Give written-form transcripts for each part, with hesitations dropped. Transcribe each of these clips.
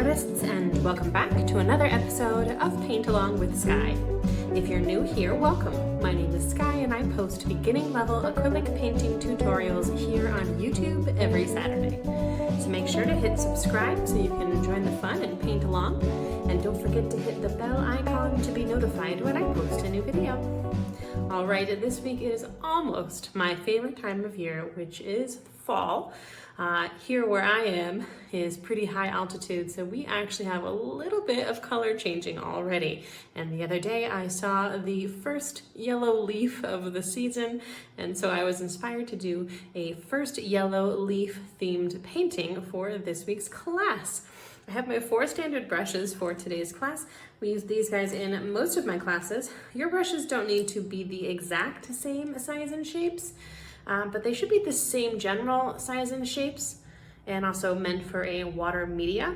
artists, and welcome back to another episode of Paint Along with Skye. If you're new here, welcome. My name is Skye and I post beginning level acrylic painting tutorials here on YouTube every Saturday. So make sure to hit subscribe so you can join the fun and paint along. And don't forget to hit the bell icon to be notified when I post a new video. Alright, this week is almost my favorite time of year, which is fall. Here where I am is pretty high altitude, so we actually have a little bit of color changing already. And the other day I saw the first yellow leaf of the season, and so I was inspired to do a first yellow leaf themed painting for this week's class. I have my 4 standard brushes for today's class. We use these guys in most of my classes. Your brushes don't need to be the exact same size and shapes, but they should be the same general size and shapes, and also meant for a water media.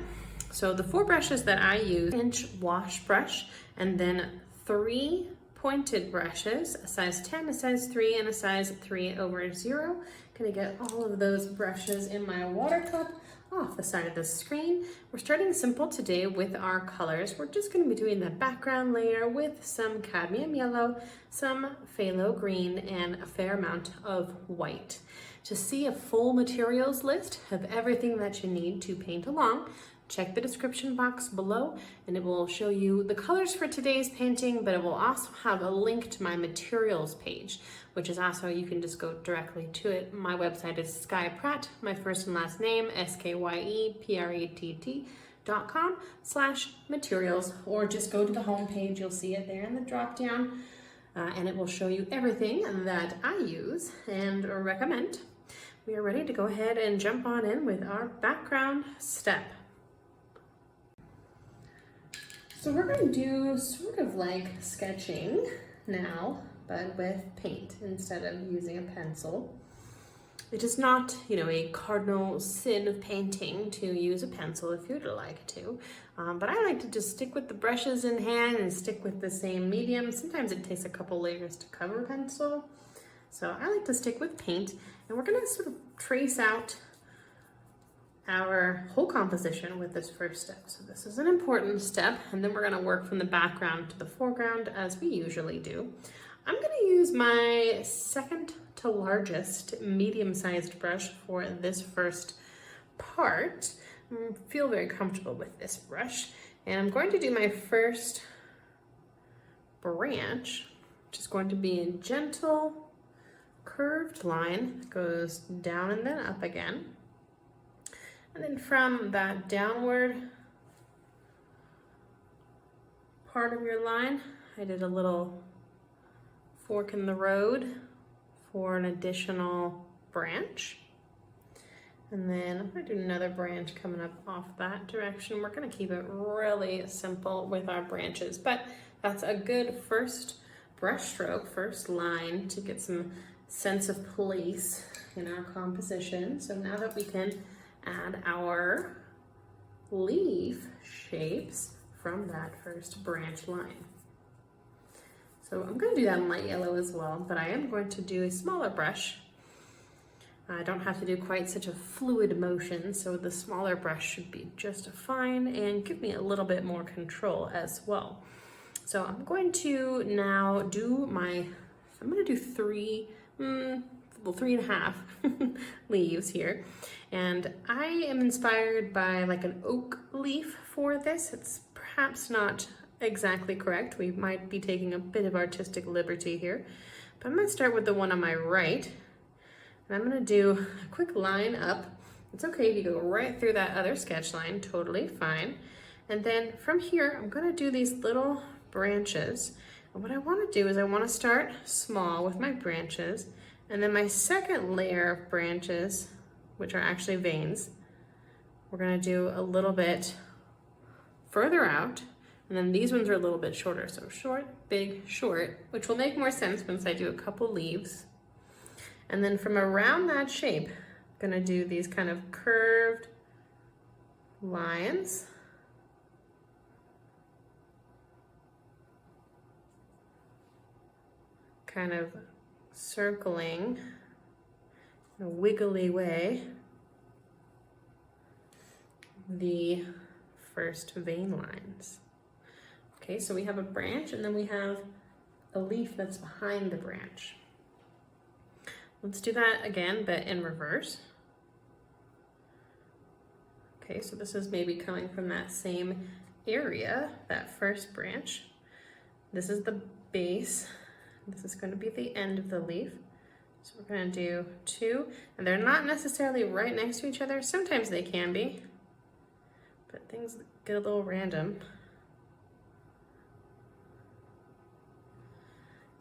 So the 4 brushes that I use: inch wash brush, and then 3 pointed brushes, a size 10, a size 3, and a size 3/0. Gonna get all of those brushes in my water cup off the side of the screen. We're starting simple today with our colors. We're just going to be doing the background layer with some cadmium yellow, some phthalo green, and a fair amount of white. To see a full materials list of everything that you need to paint along, check the description box below and it will show you the colors for today's painting, but it will also have a link to my materials page, which is also, you can just go directly to it. My website is Skye Pratt, my first and last name, SKYEPRATT.com/materials, or just go to the home page. You'll see it there in the drop down, and it will show you everything that I use and recommend. We are ready to go ahead and jump on in with our background step. So we're going to do sort of like sketching now, but with paint instead of using a pencil. It is not, a cardinal sin of painting to use a pencil if you'd like to, but I like to just stick with the brushes in hand and stick with the same medium. Sometimes it takes a couple layers to cover a pencil, so I like to stick with paint, and we're going to sort of trace out our whole composition with this first step. So this is an important step, and then we're going to work from the background to the foreground as we usually do. I'm going to use my second to largest medium-sized brush for this first part. I feel very comfortable with this brush, and I'm going to do my first branch, which is going to be a gentle curved line that goes down and then up again. And then from that downward part of your line, I did a little fork in the road for an additional branch. And then I'm going to do another branch coming up off that direction. We're going to keep it really simple with our branches, but that's a good first brush stroke, first line, to get some sense of place in our composition. So now that we can add our leaf shapes from that first branch line. So I'm going to do that in light yellow as well, but I am going to do a smaller brush. I don't have to do quite such a fluid motion, so the smaller brush should be just fine and give me a little bit more control as well. So I'm going to now do I'm going to do 3.5 leaves here, and I am inspired by like an oak leaf for this. It's perhaps not exactly correct. We might be taking a bit of artistic liberty here, but I'm going to start with the one on my right, and I'm going to do a quick line up. It's okay if you go right through that other sketch line, totally fine. And then from here I'm going to do these little branches, and what I want to do is I want to start small with my branches, and then my second layer of branches, which are actually veins, we're going to do a little bit further out, and then these ones are a little bit shorter. So short, big, short, which will make more sense once I do a couple leaves. And then from around that shape, I'm going to do these kind of curved lines. Kind of circling in a wiggly way the first vein lines. Okay, so we have a branch and then we have a leaf that's behind the branch. Let's do that again, but in reverse. Okay, so this is maybe coming from that same area, that first branch. This is the base. This is going to be the end of the leaf. So we're going to do 2, and they're not necessarily right next to each other. Sometimes they can be, but things get a little random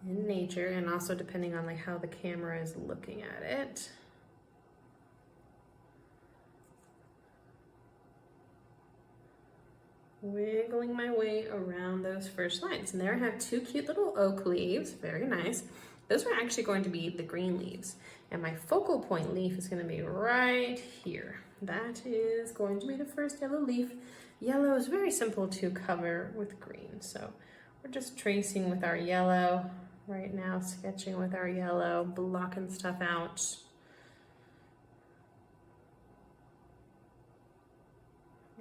in nature, and also depending on like how the camera is looking at it. Wiggling my way around those first lines. And there I have 2 cute little oak leaves, very nice. Those are actually going to be the green leaves. And my focal point leaf is going to be right here. That is going to be the first yellow leaf. Yellow is very simple to cover with green. So we're just tracing with our yellow right now, sketching with our yellow, blocking stuff out.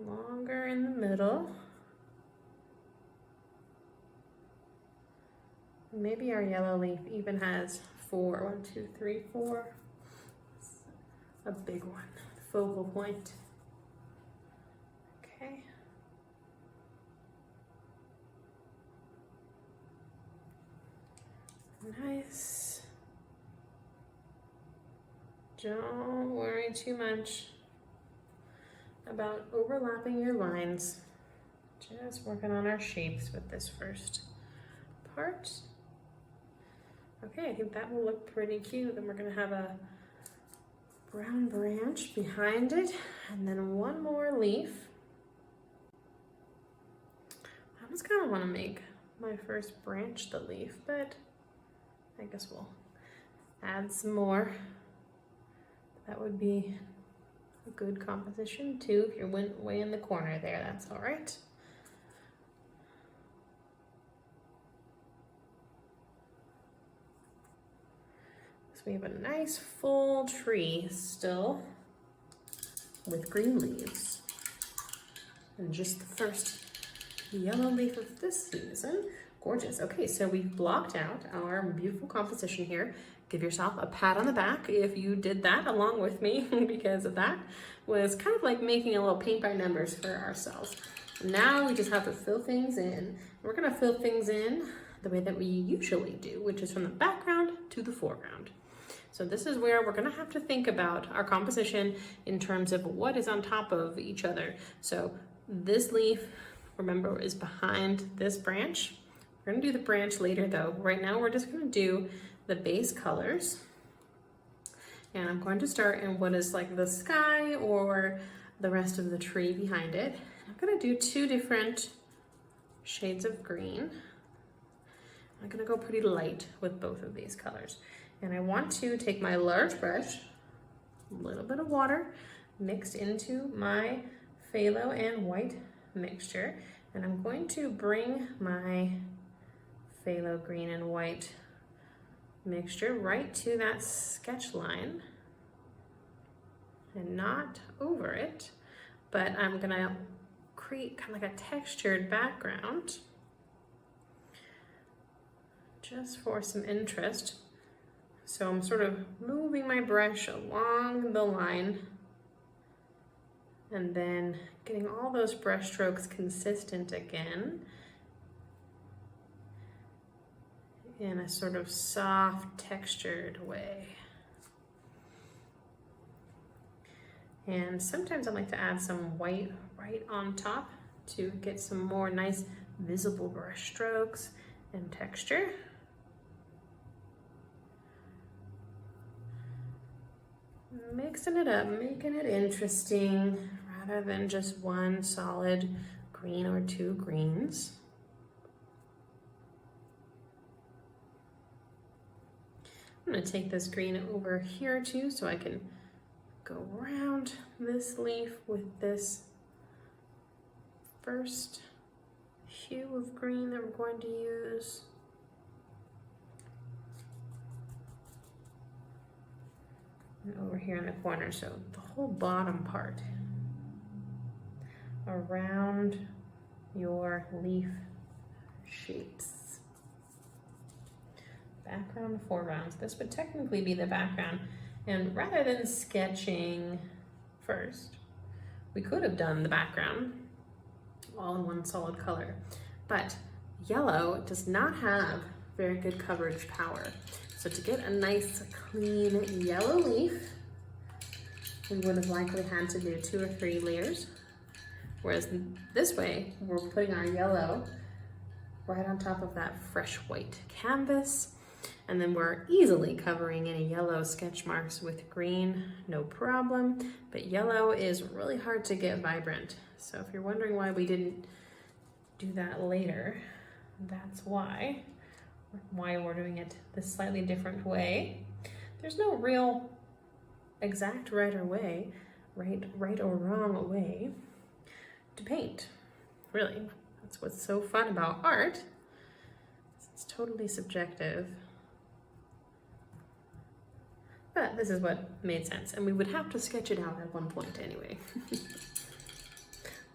Longer in the middle. Maybe our yellow leaf even has 4. 1, 2, 3, 4. A big one. Focal point. Okay. Nice. Don't worry too much about overlapping your lines. Just working on our shapes with this first part. Okay, I think that will look pretty cute. Then we're gonna have a brown branch behind it, and then one more leaf. I just kind of want to make my first branch the leaf, but I guess we'll add some more. That would be a good composition too. If you're way in the corner there, that's all right. So we have a nice full tree still with green leaves. And just the first yellow leaf of this season. Gorgeous. Okay, so we've blocked out our beautiful composition here. Give yourself a pat on the back if you did that along with me, because of that was kind of like making a little paint by numbers for ourselves. Now we just have to fill things in. We're gonna fill things in the way that we usually do, which is from the background to the foreground. So this is where we're gonna have to think about our composition in terms of what is on top of each other. So this leaf, remember, is behind this branch. We're gonna do the branch later though. Right now we're just gonna do the base colors. And I'm going to start in what is like the sky or the rest of the tree behind it. I'm gonna do 2 different shades of green. I'm gonna go pretty light with both of these colors. And I want to take my large brush, a little bit of water mixed into my phthalo and white mixture. And I'm going to bring my phthalo green and white mixture right to that sketch line and not over it, but I'm gonna create kind of like a textured background just for some interest. So I'm sort of moving my brush along the line and then getting all those brush strokes consistent again in a sort of soft, textured way. And sometimes I like to add some white right on top to get some more nice visible brush strokes and texture. Mixing it up, making it interesting rather than just one solid green or 2 greens. I'm going to take this green over here too so I can go around this leaf with this first hue of green that we're going to use. And over here in the corner, so the whole bottom part around your leaf shapes. Background, foreground. This would technically be the background. And rather than sketching first, we could have done the background all in one solid color. But yellow does not have very good coverage power. So to get a nice clean yellow leaf, we would have likely had to do 2 or 3 layers. Whereas this way, we're putting our yellow right on top of that fresh white canvas. And then we're easily covering any yellow sketch marks with green, no problem. But yellow is really hard to get vibrant. So if you're wondering why we didn't do that later, that's why we're doing it this slightly different way. There's no real exact right or wrong way to paint, really. That's what's so fun about art. It's totally subjective. But this is what made sense, and we would have to sketch it out at one point anyway.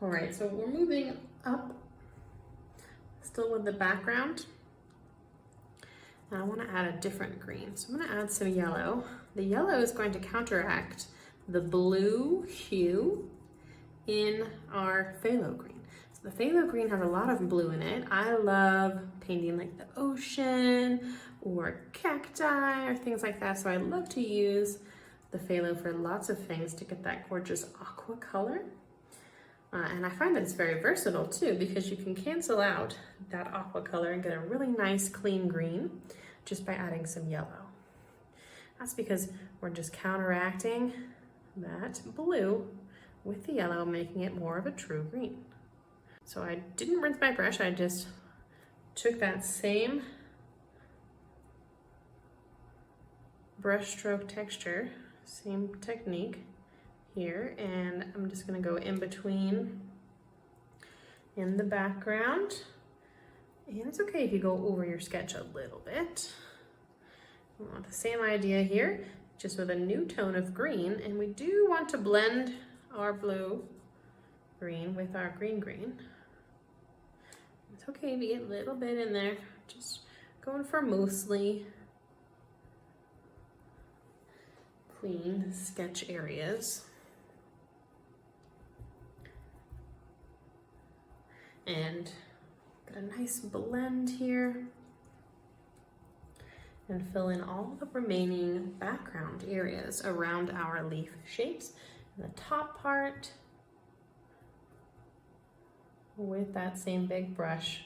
All right, so we're moving up, still with the background. And I want to add a different green, so I'm going to add some yellow. The yellow is going to counteract the blue hue in our phthalo green. So the phthalo green has a lot of blue in it. I love painting like the ocean or cacti or things like that. So I love to use the phthalo for lots of things to get that gorgeous aqua color. And I find that it's very versatile too, because you can cancel out that aqua color and get a really nice clean green just by adding some yellow. That's because we're just counteracting that blue with the yellow, making it more of a true green. So I didn't rinse my brush, I just took that same brush stroke texture, same technique here, and I'm just gonna go in between in the background. And it's okay if you go over your sketch a little bit. We want the same idea here, just with a new tone of green, and we do want to blend our blue green with our green green. It's okay to get a little bit in there, just going for mostly clean sketch areas. And get a nice blend here and fill in all the remaining background areas around our leaf shapes. And the top part with that same big brush.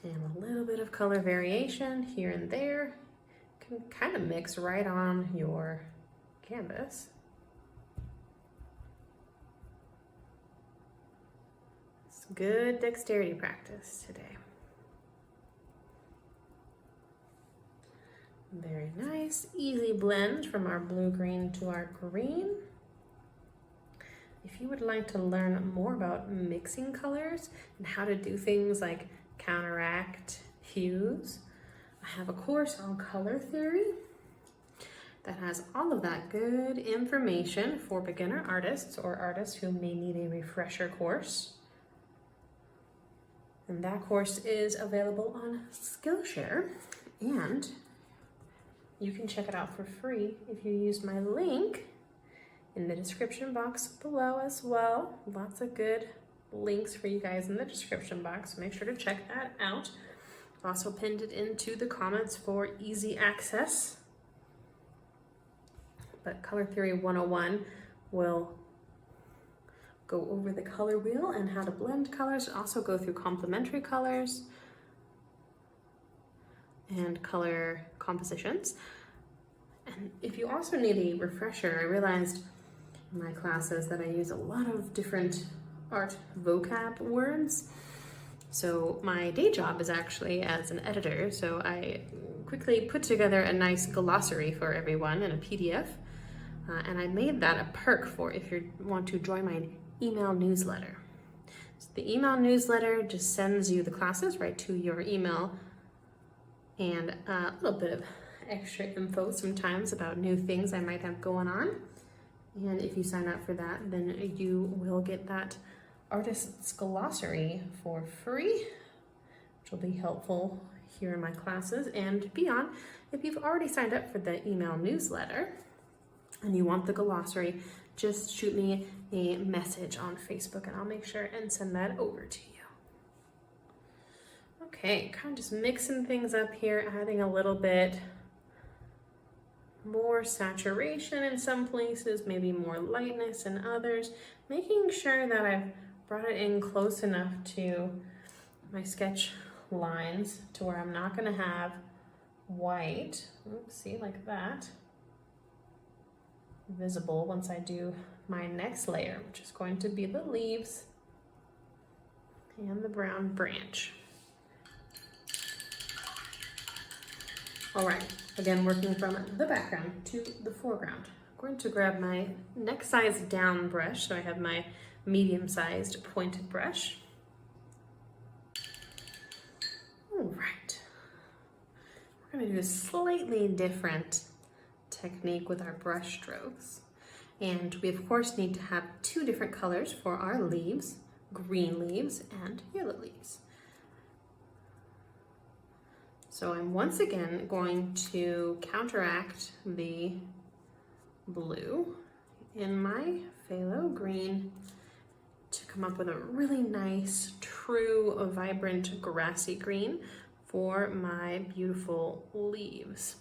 And a little bit of color variation here and there. Can kind of mix right on your canvas. It's good dexterity practice today. Very nice, easy blend from our blue-green to our green. If you would like to learn more about mixing colors and how to do things like counteract hues, I have a course on color theory that has all of that good information for beginner artists or artists who may need a refresher course. And that course is available on Skillshare, and you can check it out for free if you use my link in the description box below as well. Lots of good links for you guys in the description box, so make sure to check that out. I've also pinned it into the comments for easy access. But Color Theory 101 will go over the color wheel and how to blend colors, also go through complementary colors and color compositions. And if you also need a refresher, I realized in my classes that I use a lot of different art vocab words. So my day job is actually as an editor, so I quickly put together a nice glossary for everyone in a PDF, and I made that a perk for if you want to join my email newsletter. So the email newsletter just sends you the classes right to your email, and a little bit of extra info sometimes about new things I might have going on. And if you sign up for that, then you will get that artist's glossary for free, which will be helpful here in my classes and beyond. If you've already signed up for the email newsletter and you want the glossary, just shoot me a message on Facebook and I'll make sure and send that over to you. Okay, kind of just mixing things up here, adding a little bit more saturation in some places, maybe more lightness in others, making sure that I've brought it in close enough to my sketch lines to where I'm not going to have white, oops, see, like that, visible once I do my next layer, which is going to be the leaves and the brown branch. All right, again, working from the background to the foreground. I'm going to grab my next size down brush, so I have my medium-sized pointed brush. All right, we're gonna do a slightly different technique with our brush strokes. And we of course need to have two different colors for our leaves, green leaves and yellow leaves. So I'm once again going to counteract the blue in my phthalo green to come up with a really nice, true, vibrant, grassy green for my beautiful leaves.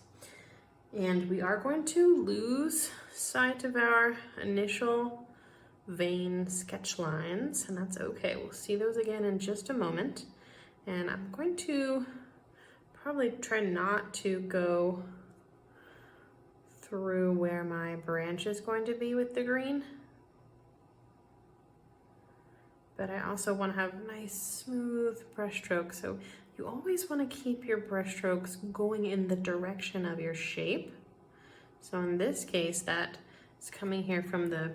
And we are going to lose sight of our initial vein sketch lines, and that's okay. We'll see those again in just a moment. And I'm going to probably try not to go through where my branch is going to be with the green. But I also want to have nice smooth brush strokes. So you always want to keep your brush strokes going in the direction of your shape. So in this case, that is coming here from the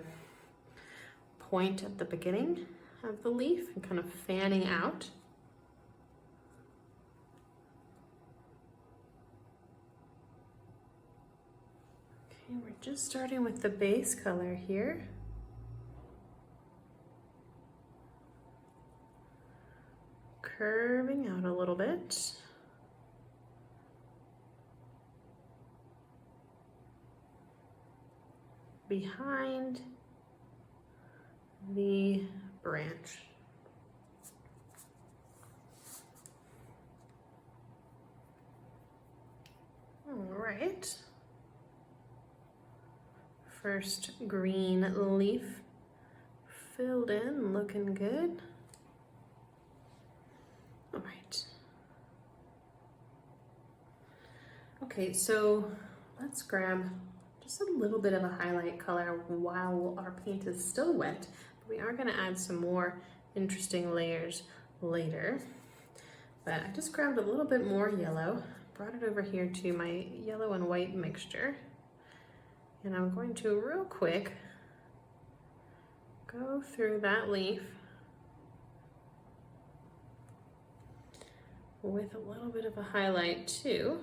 point at the beginning of the leaf and kind of fanning out. Okay, we're just starting with the base color here. Curving out a little bit. Behind the branch. All right. First green leaf filled in, looking good. All right. Okay, so let's grab just a little bit of a highlight color while our paint is still wet. We are going to add some more interesting layers later. But I just grabbed a little bit more yellow, brought it over here to my yellow and white mixture. And I'm going to real quick go through that leaf with a little bit of a highlight too.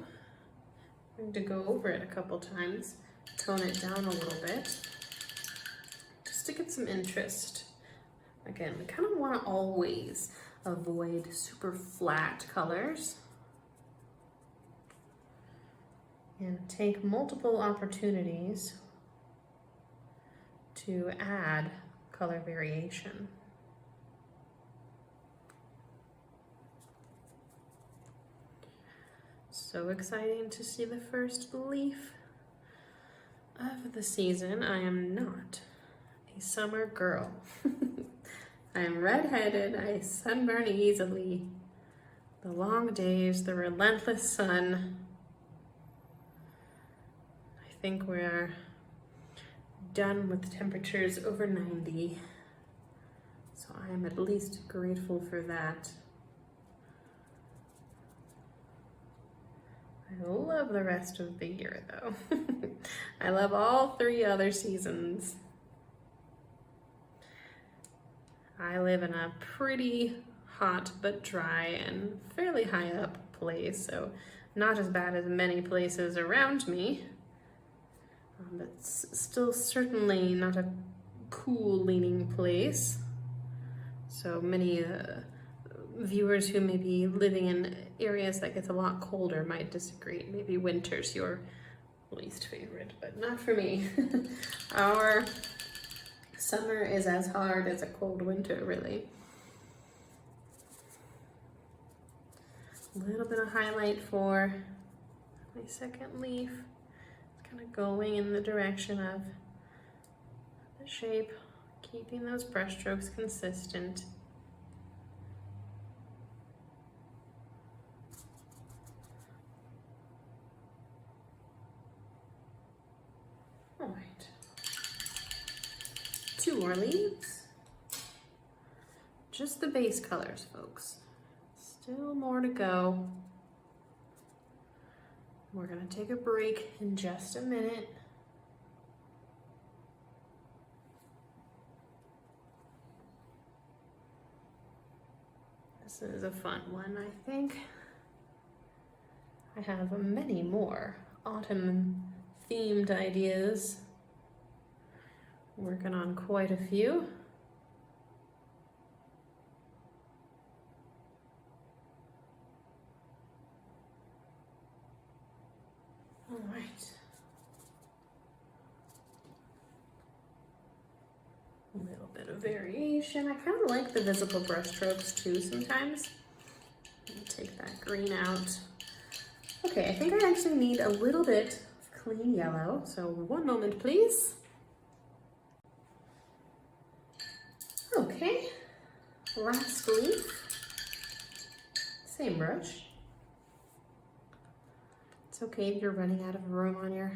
I'm going to go over it a couple times, tone it down a little bit, just to get some interest. Again, we kind of want to always avoid super flat colors and take multiple opportunities to add color variation. So exciting to see the first leaf of the season. I am not a summer girl. I'm redheaded, I sunburn easily. The long days, the relentless sun. I think we're done with temperatures over 90. So I am at least grateful for that. I love the rest of the year though. I love all 3 other seasons. I live in a pretty hot but dry and fairly high up place, so not as bad as many places around me. It's still certainly not a cool leaning place. So many viewers who may be living in areas that gets a lot colder might disagree. Maybe winter's your least favorite, but not for me. Our summer is as hard as a cold winter, really. A little bit of highlight for my second leaf. It's kind of going in the direction of the shape, keeping those brush strokes consistent. All right, 2 more leaves. Just the base colors, folks. Still more to go. We're gonna take a break in just a minute. This is a fun one, I think. I have many more autumn themed ideas. Working on quite a few. All right. A little bit of variation. I kind of like the visible brush strokes too sometimes. Take that green out. Okay, I think I actually need a little bit of clean yellow. So one moment, please. Okay, last leaf. Same brush. It's okay if you're running out of room on your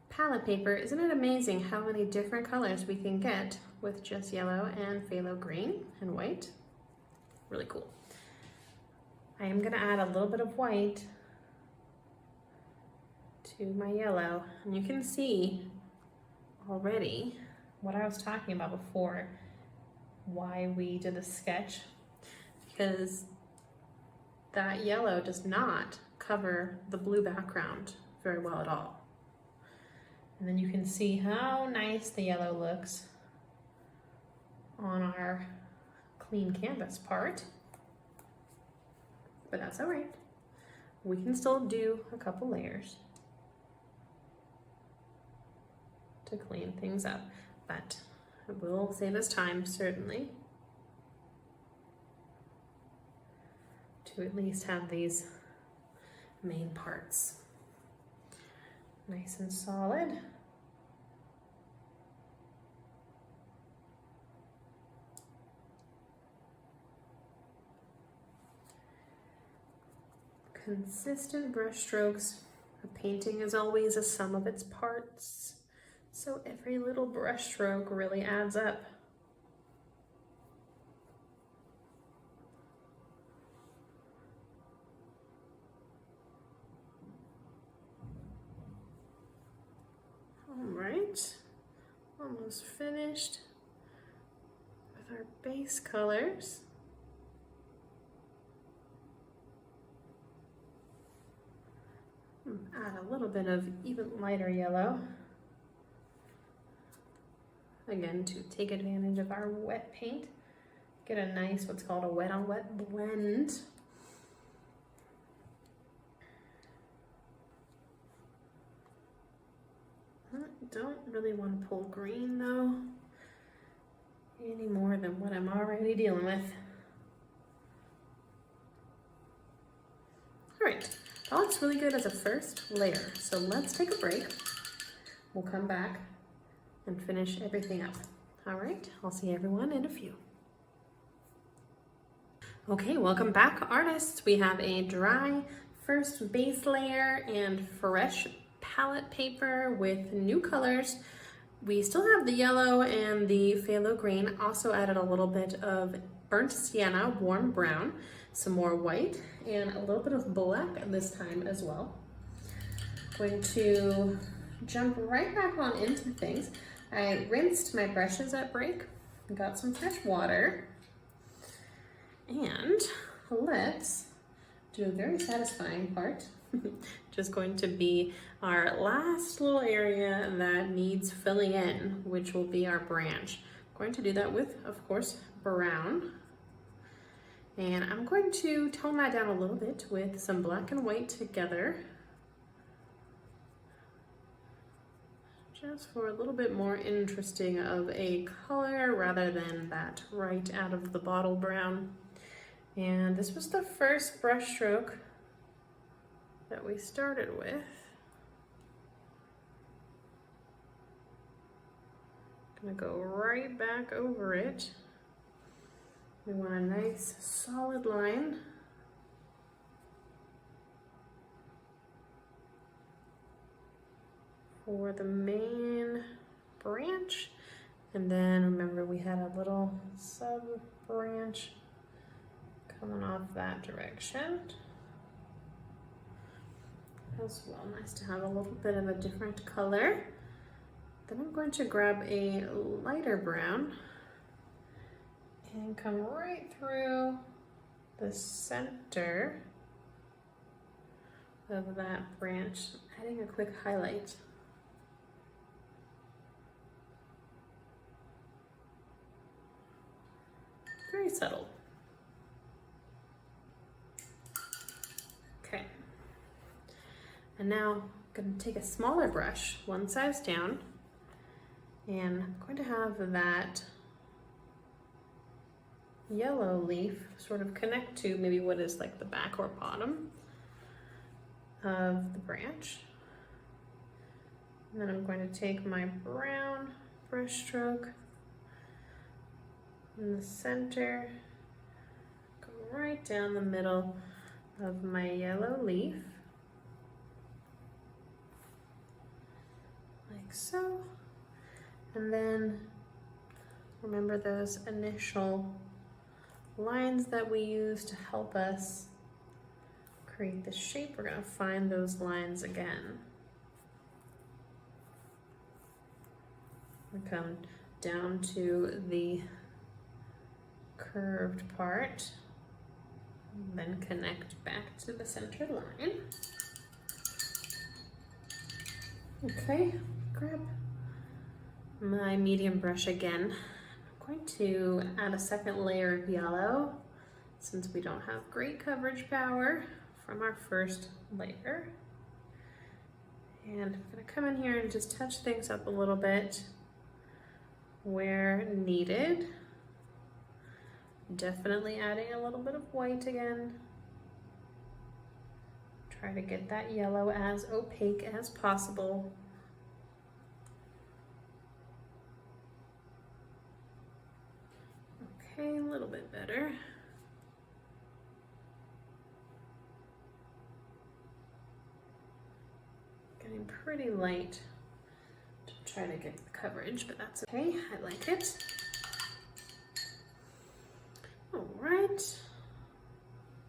palette paper. Isn't it amazing how many different colors we can get with just yellow and phthalo green and white? Really cool. I am gonna add a little bit of white to my yellow, and you can see already what I was talking about before, why we did the sketch, because that yellow does not cover the blue background very well at all. And then you can see how nice the yellow looks on our clean canvas part. But that's all right. We can still do a couple layers to clean things up, but it will save us time, certainly, to at least have these main parts nice and solid. Consistent brush strokes. A painting is always a sum of its parts, so every little brush stroke really adds up. All right, almost finished with our base colors. Add a little bit of even lighter yellow, again to take advantage of our wet paint. Get a nice, what's called a wet on wet blend. I don't really want to pull green though, any more than what I'm already dealing with. All right. That looks really good as a first layer. So let's take a break. We'll come back and finish everything up. All right, I'll see everyone in a few. Okay, welcome back, artists. We have a dry first base layer and fresh palette paper with new colors. We still have the yellow and the phthalo green. Also added a little bit of burnt sienna, warm brown, some more white, and a little bit of black this time as well. Going to jump right back on into things. I rinsed my brushes at break, got some fresh water, and let's do a very satisfying part Just going to be our last little area that needs filling in, which will be our branch. I'm going to do that with, of course, brown. And I'm going to tone that down a little bit with some black and white together, just for a little bit more interesting of a color rather than that right out of the bottle brown. And this was the first brush stroke that we started with. Gonna go right back over it. We want a nice solid line. For the main branch. And then remember we had a little sub branch coming off that direction as well. Nice to have a little bit of a different color. Then I'm going to grab a lighter brown and come right through the center of that branch, adding a quick highlight. Very subtle. Okay. And now I'm going to take a smaller brush, one size down, and I'm going to have that yellow leaf sort of connect to maybe what is like the back or bottom of the branch. And then I'm going to take my brown brush stroke in the center, go right down the middle of my yellow leaf, like so. And then remember those initial lines that we use to help us create the shape. We're going to find those lines again. We come down to the curved part, then connect back to the center line. Okay, grab my medium brush again. I'm going to add a second layer of yellow since we don't have great coverage power from our first layer. And I'm going to come in here and just touch things up a little bit where needed. Definitely adding a little bit of white again. Try to get that yellow as opaque as possible. Okay, a little bit better. Getting pretty light to try to get the coverage, but that's okay. I like it. All right.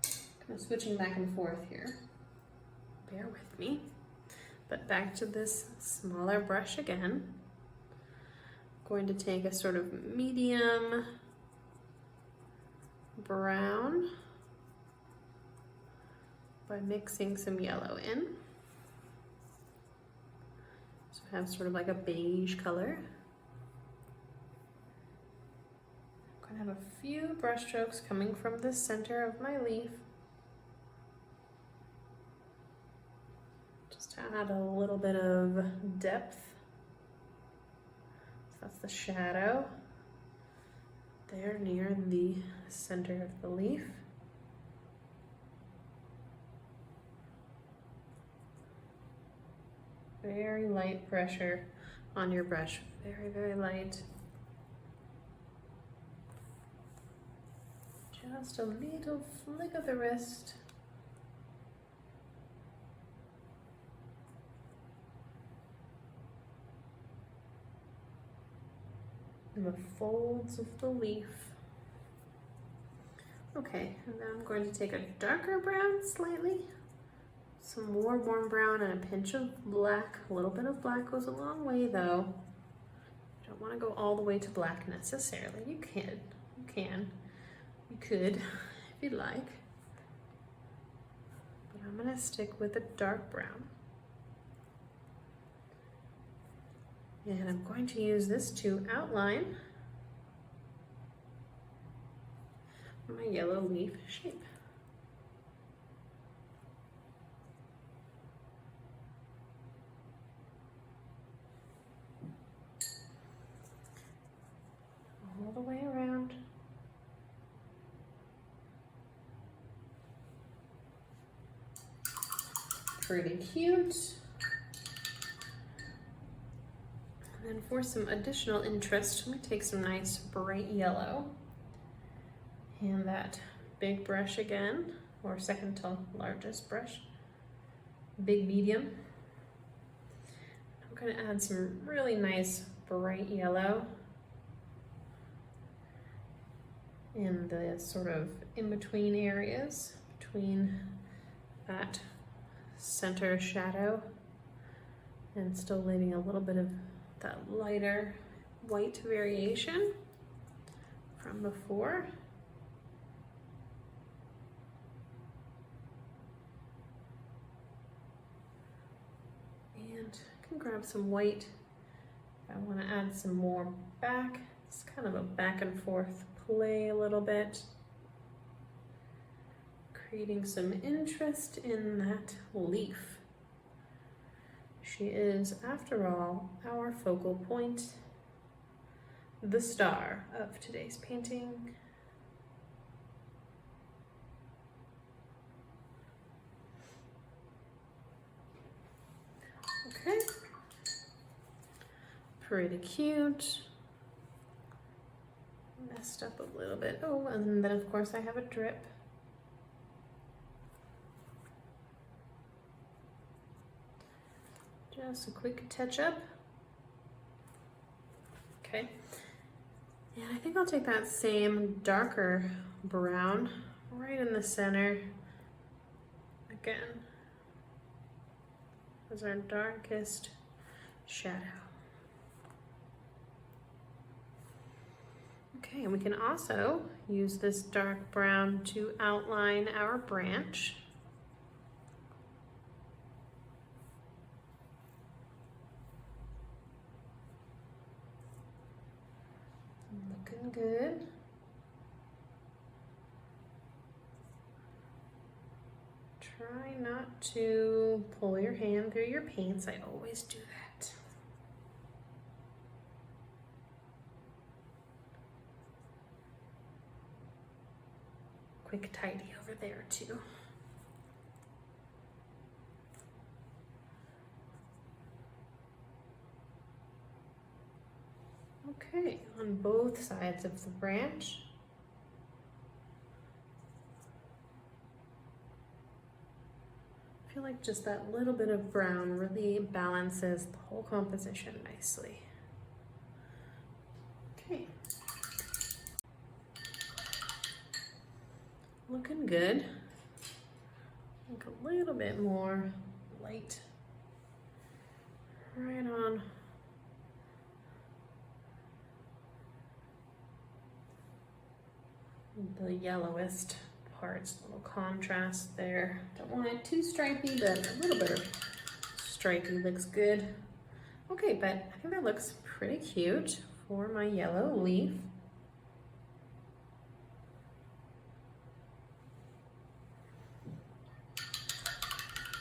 Kind of switching back and forth here. Bear with me. But back to this smaller brush again. Going to take a sort of medium brown by mixing some yellow in. So I have sort of like a beige color. I'm going to have a few brush strokes coming from the center of my leaf. Just to add a little bit of depth. So that's the shadow there near the center of the leaf. Very light pressure on your brush, very, very light. Just a little flick of the wrist. And the folds of the leaf. Okay, and then I'm going to take a darker brown slightly. Some more warm brown and a pinch of black. A little bit of black goes a long way though. You don't want to go all the way to black necessarily. You could, if you'd like. But I'm gonna stick with a dark brown. And I'm going to use this to outline my yellow leaf shape. All the way around. Pretty cute. And then for some additional interest, I'm going to take some nice bright yellow and that big brush again, or second to largest brush, big medium. I'm going to add some really nice bright yellow in the sort of in-between areas between that center shadow and still leaving a little bit of that lighter white variation from before. And I can grab some white if I want to add some more back. It's kind of a back and forth play a little bit, creating some interest in that leaf. She is, after all, our focal point, the star of today's painting. Okay, pretty cute. Messed up a little bit. Oh, and then of course I have a drip. Just a quick touch up. Okay. And I think I'll take that same darker brown right in the center again as our darkest shadow. Okay, and we can also use this dark brown to outline our branch. Looking good. Try not to pull your hand through your paints. I always do that. Quick tidy over there too. Okay, on both sides of the branch. I feel like just that little bit of brown really balances the whole composition nicely. Okay. Looking good. Like a little bit more light right on the yellowest parts, a little contrast there. Don't want it too stripy, but a little bit of stripy looks good. Okay, but I think that looks pretty cute for my yellow leaf.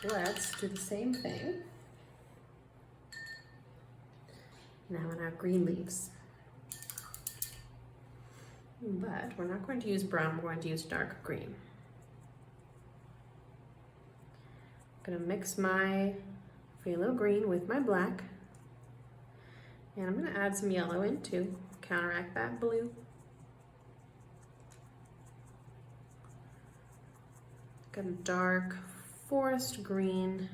Let's do the same thing now in our green leaves. But we're not going to use brown, we're going to use dark green. I'm going to mix my phthalo green with my black. And I'm going to add some yellow in to counteract that blue. Got a dark forest green.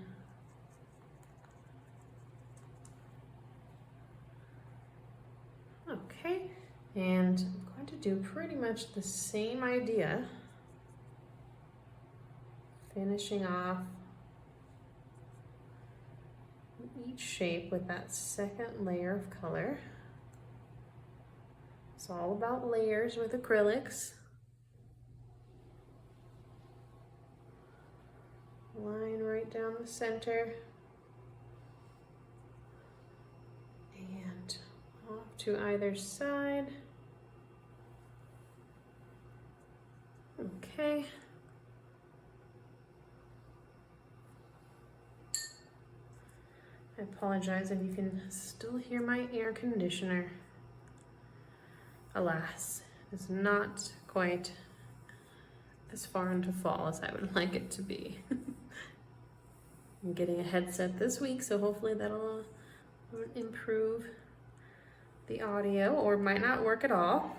Okay, and I'm going to do pretty much the same idea, finishing off each shape with that second layer of color. It's all about layers with acrylics. right down the center and off to either side. Okay. I apologize if you can still hear my air conditioner. Alas, it's not quite as far into fall as I would like it to be. I'm getting a headset this week, so hopefully that'll improve the audio, or might not work at all.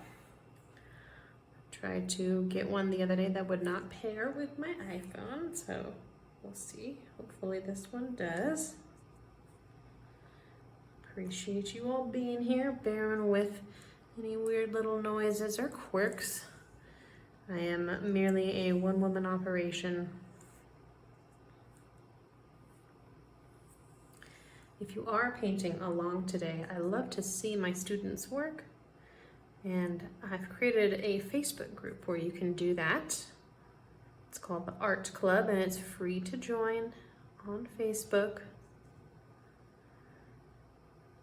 Tried to get one the other day that would not pair with my iPhone, so we'll see. Hopefully this one does. Appreciate you all being here, bearing with any weird little noises or quirks. I am merely a one-woman operation. If you are painting along today, I love to see my students' work, and I've created a Facebook group where you can do that. It's called the Art Club, and it's free to join on Facebook.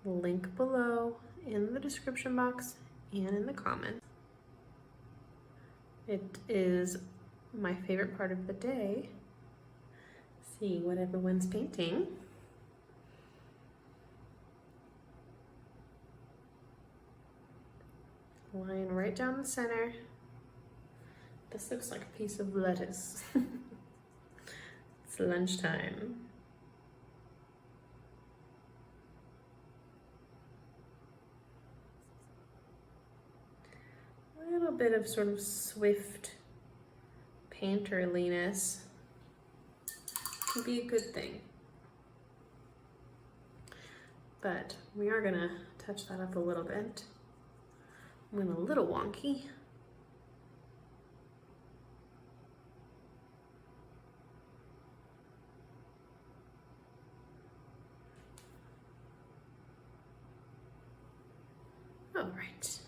Link below in the description box and in the comments. It is my favorite part of the day. See what everyone's painting. Line right down the center. This looks like a piece of lettuce. It's lunchtime. A little bit of sort of swift painterliness can be a good thing. But we are gonna touch that up a little bit. Went a little wonky. All right.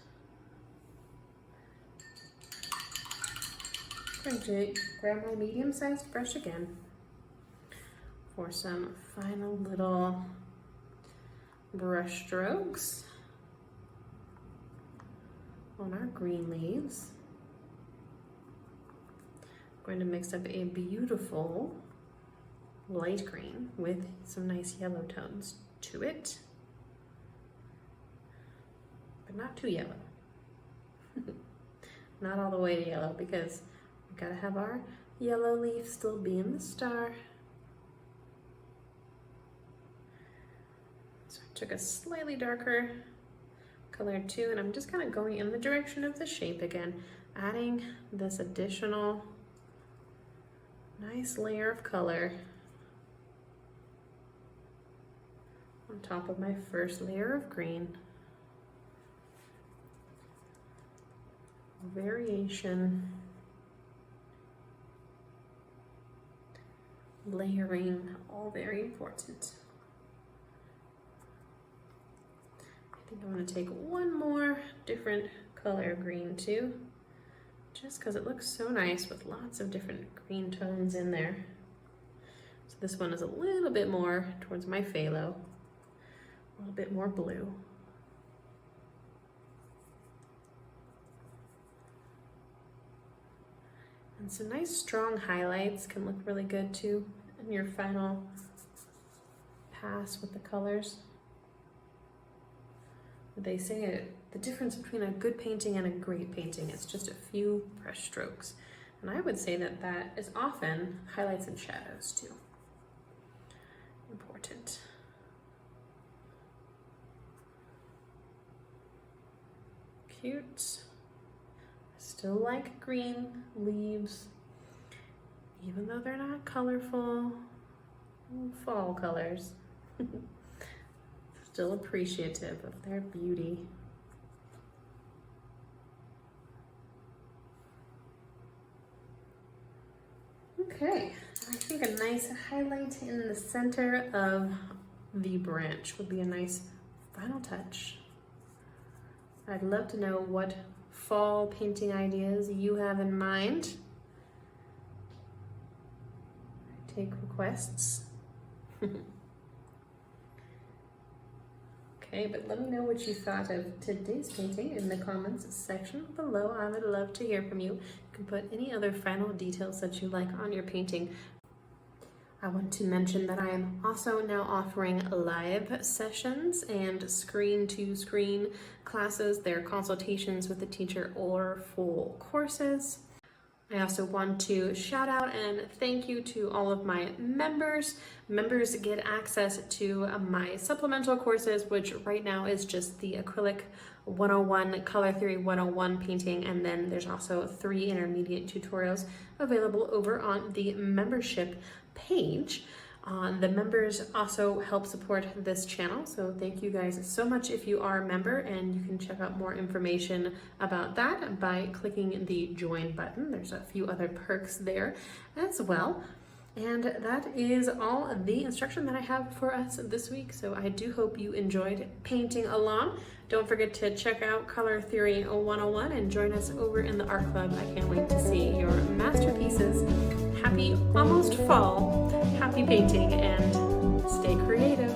I'm going to grab my medium-sized brush again for some final little brush strokes on our green leaves. I'm going to mix up a beautiful light green with some nice yellow tones to it, but not too yellow. Not all the way to yellow, because we gotta have our yellow leaf still be in the star. So I took a slightly darker color too, and I'm just kind of going in the direction of the shape again, adding this additional nice layer of color on top of my first layer of green. Variation, layering, all very important. I think I'm going to take one more different color of green too, just because it looks so nice with lots of different green tones in there. So this one is a little bit more towards my phthalo, a little bit more blue. And some nice strong highlights can look really good too in your final pass with the colors. They say the difference between a good painting and a great painting is just a few brush strokes. And I would say that that is often highlights and shadows too. Important. Cute. Still like green leaves, even though they're not colorful fall colors. Still appreciative of their beauty. Okay, I think a nice highlight in the center of the branch would be a nice final touch. I'd love to know what fall painting ideas you have in mind. take requests. Okay, but let me know what you thought of today's painting in the comments section below. I would love to hear from you. You can put any other final details that you like on your painting. I want to mention that I am also now offering live sessions and screen-to-screen classes. They're consultations with the teacher or full courses. I also want to shout out and thank you to all of my members. Members get access to my supplemental courses, which right now is just the Acrylic 101, Color Theory 101 painting, and then there's also 3 intermediate tutorials available over on the membership page. The members also help support this channel, so thank you guys so much if you are a member, and you can check out more information about that by clicking the join button. There's a few other perks there as well. And that is all of the instruction that I have for us this week, so I do hope you enjoyed painting along. Don't forget to check out Color Theory 101 and join us over in the art club. I can't wait to see your masterpieces. Happy almost fall, happy painting, and stay creative.